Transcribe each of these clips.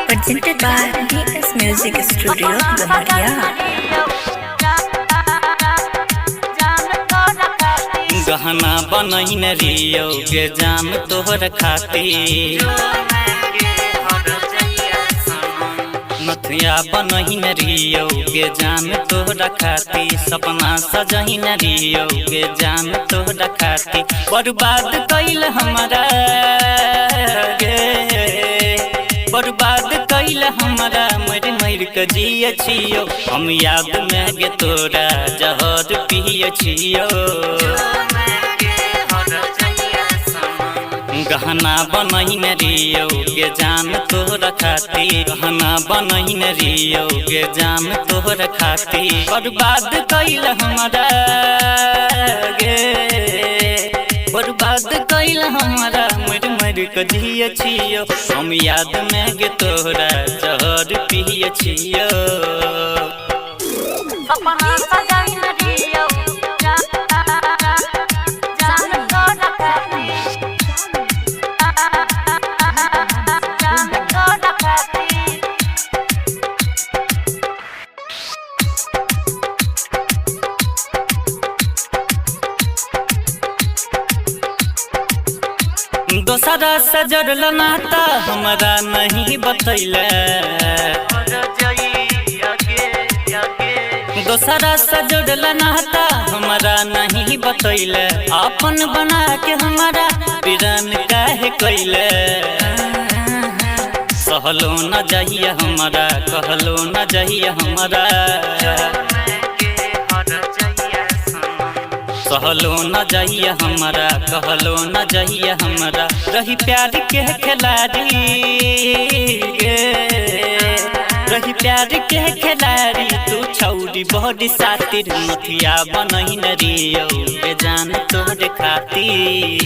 Presented by DS Music Studio, Gamaria. गहना बनहिन रियो के जान तोहर खातिर, नथिया बनहिन रियो के जान तोहर खातिर, सपना सजहिन रियो के जान तोहर खातिर। बर्बाद कइल हमरा गे, बर्बाद कइल हमरा, मर मर के जिय छियो हम, याद में गे तोरा जहर पिय छियो। गहना बनहिन रियो के जान तोहर खातिर, गहना बनहिन रियो के जान तोहर खातिर। बर्बाद कइल हमरा गे, बर्बाद कइल हमरा, मर मर के जिय छियो हम, याद में गे तोरा जहर पिय छियो। सपना सजाइन रियो जान तोरा खातिर, जान तोरा खातिर। दोसरा से जोड़ल नाता हमरा नहीं बतैले, दोसरा से जोड़ल नाता हमरा नहीं बतैले, अपन बना के हमारा पीरन काहे कैले। सहलो न जाइए हमरा, कहलो न जाइए हमरा, सहलो न जाइए हमरा, कहलो न जाइए हमरा। रही प्यार के खिलाड़ी गे, रही प्यार के खिलाड़ी, तू छौरी बड़ी सातिर, नथिया बनहिन रियो के जान तोहरे खातिर।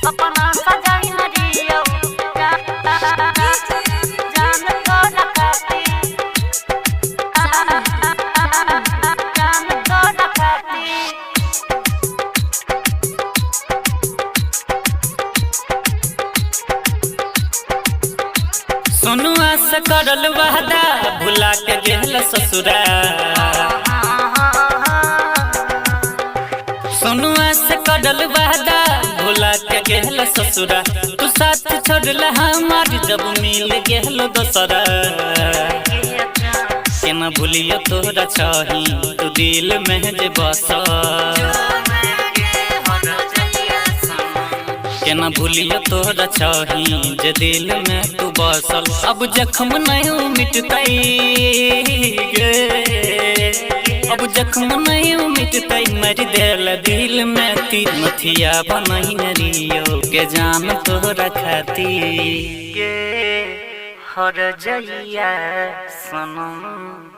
सपना सजाइन रियो जान तोरा खातिर, जान तोरा खातिर। सोनुआ से करल वादा भुला के गेल ससुरा, सोनुआ से करल वादा भुला के गेल ससुरा। तू साथ छोड़ला हमार जब मिल गेल दोसरा, केना भूलियो तोरा छही तू दिल में जे बसा, केना भूलियो तोरा छही जे दिल में तू बसल। अब जख्म नहीं मिटतै गे, अब जख्म नहीं मिटतै, मर देल दिल में तीर, नथिया बनहिन रियो के जान तोहरा खातिर। हर जइया सनम।